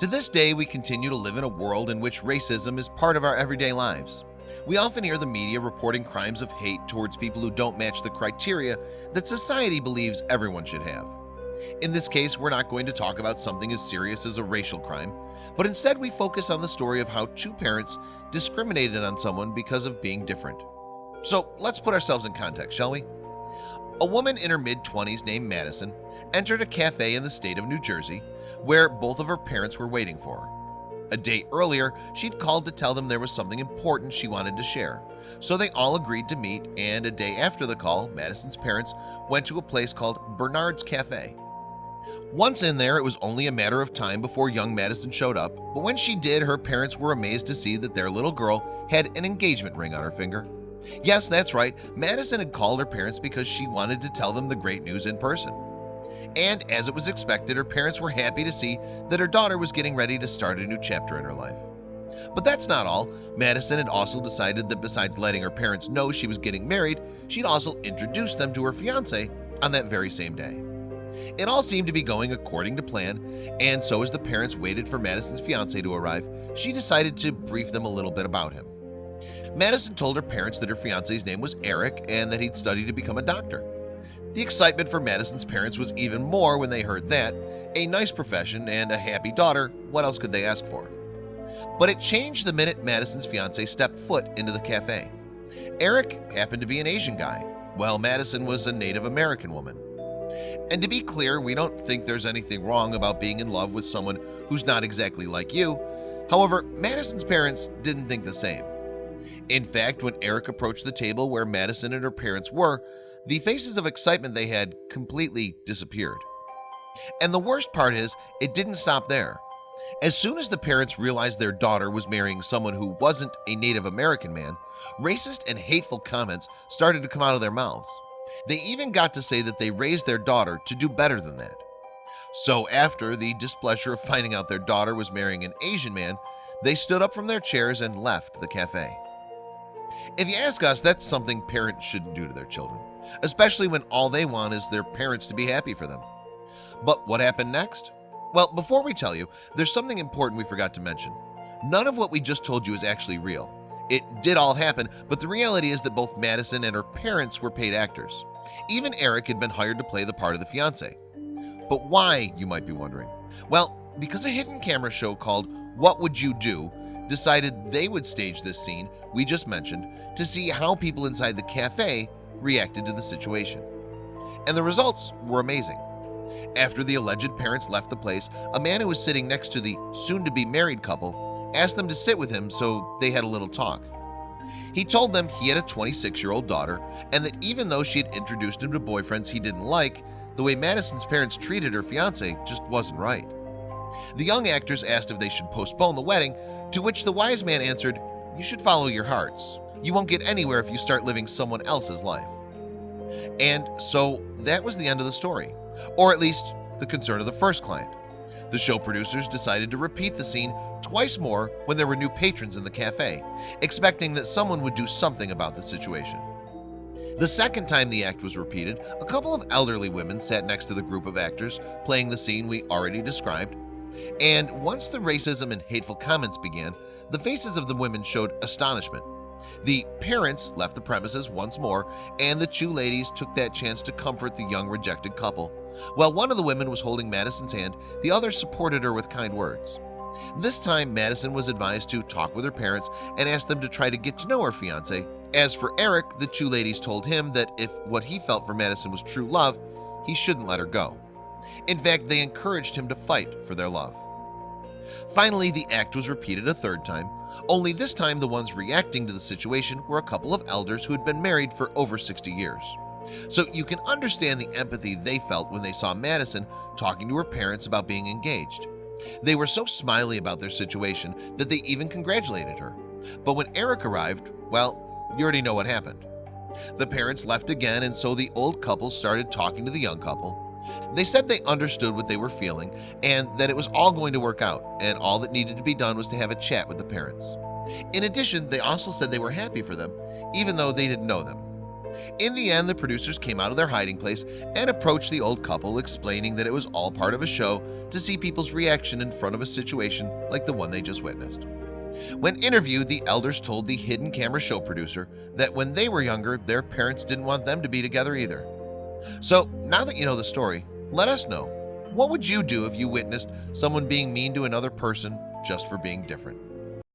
To this day, we continue to live in a world in which racism is part of our everyday lives. We often hear the media reporting crimes of hate towards people who don't match the criteria that society believes everyone should have. In this case, we're not going to talk about something as serious as a racial crime, but instead we focus on the story of how two parents discriminated on someone because of being different. So let's put ourselves in context, shall we? A woman in her mid-20s named Madison entered a cafe in the state of New Jersey where both of her parents were waiting for her. A day earlier, she'd called to tell them there was something important she wanted to share, so they all agreed to meet, and a day after the call, Madison's parents went to a place called Bernard's Cafe. Once in there, it was only a matter of time before young Madison showed up, but when she did, her parents were amazed to see that their little girl had an engagement ring on her finger. Yes, that's right, Madison had called her parents because she wanted to tell them the great news in person. And as it was expected, her parents were happy to see that her daughter was getting ready to start a new chapter in her life. But that's not all. Madison had also decided that besides letting her parents know she was getting married, she'd also introduce them to her fiance on that very same day. It all seemed to be going according to plan, and so as the parents waited for Madison's fiance to arrive, she decided to brief them a little bit about him. Madison told her parents that her fiance's name was Eric and that he'd studied to become a doctor. The excitement for Madison's parents was even more when they heard that. A nice profession and a happy daughter, what else could they ask for? But it changed the minute Madison's fiance stepped foot into the cafe. Eric happened to be an Asian guy, while Madison was a Native American woman. And to be clear, we don't think there's anything wrong about being in love with someone who's not exactly like you. However, Madison's parents didn't think the same. In fact, when Eric approached the table where Madison and her parents were, the faces of excitement they had completely disappeared. And the worst part is, it didn't stop there. As soon as the parents realized their daughter was marrying someone who wasn't a Native American man, racist and hateful comments started to come out of their mouths. They even got to say that they raised their daughter to do better than that. So after the displeasure of finding out their daughter was marrying an Asian man, they stood up from their chairs and left the cafe. If you ask us, that's something parents shouldn't do to their children, especially when all they want is their parents to be happy for them. But what happened next? Well, before we tell you, there's something important we forgot to mention. None of what we just told you is actually real. It did all happen, but the reality is that both Madison and her parents were paid actors. Even Eric had been hired to play the part of the fiance. But why, you might be wondering? Well, because a hidden camera show called What Would You Do decided they would stage this scene we just mentioned to see how people inside the cafe reacted to the situation. And the results were amazing. After the alleged parents left the place, a man who was sitting next to the soon-to-be married couple asked them to sit with him so they had a little talk. He told them he had a 26-year-old daughter and that even though she had introduced him to boyfriends he didn't like, the way Madison's parents treated her fiance just wasn't right. The young actors asked if they should postpone the wedding, to which the wise man answered, "You should follow your hearts. You won't get anywhere if you start living someone else's life." And so that was the end of the story, or at least the concern of the first client. The show producers decided to repeat the scene twice more when there were new patrons in the cafe, expecting that someone would do something about the situation. The second time the act was repeated, a couple of elderly women sat next to the group of actors playing the scene we already described. And once the racism and hateful comments began, the faces of the women showed astonishment. The parents left the premises once more, and the two ladies took that chance to comfort the young rejected couple. While one of the women was holding Madison's hand, the other supported her with kind words. This time, Madison was advised to talk with her parents and asked them to try to get to know her fiance. As for Eric, the two ladies told him that if what he felt for Madison was true love, he shouldn't let her go. In fact, they encouraged him to fight for their love. Finally, the act was repeated a third time, only this time the ones reacting to the situation were a couple of elders who had been married for over 60 years. So you can understand the empathy they felt when they saw Madison talking to her parents about being engaged. They were so smiley about their situation that they even congratulated her. But when Eric arrived, well, you already know what happened. The parents left again, and so the old couple started talking to the young couple. They said they understood what they were feeling and that it was all going to work out, and all that needed to be done was to have a chat with the parents. In addition, they also said they were happy for them, even though they didn't know them. In the end, the producers came out of their hiding place and approached the old couple, explaining that it was all part of a show to see people's reaction in front of a situation like the one they just witnessed. When interviewed, the elders told the hidden camera show producer that when they were younger, their parents didn't want them to be together either. So now that you know the story, let us know. What would you do if you witnessed someone being mean to another person just for being different?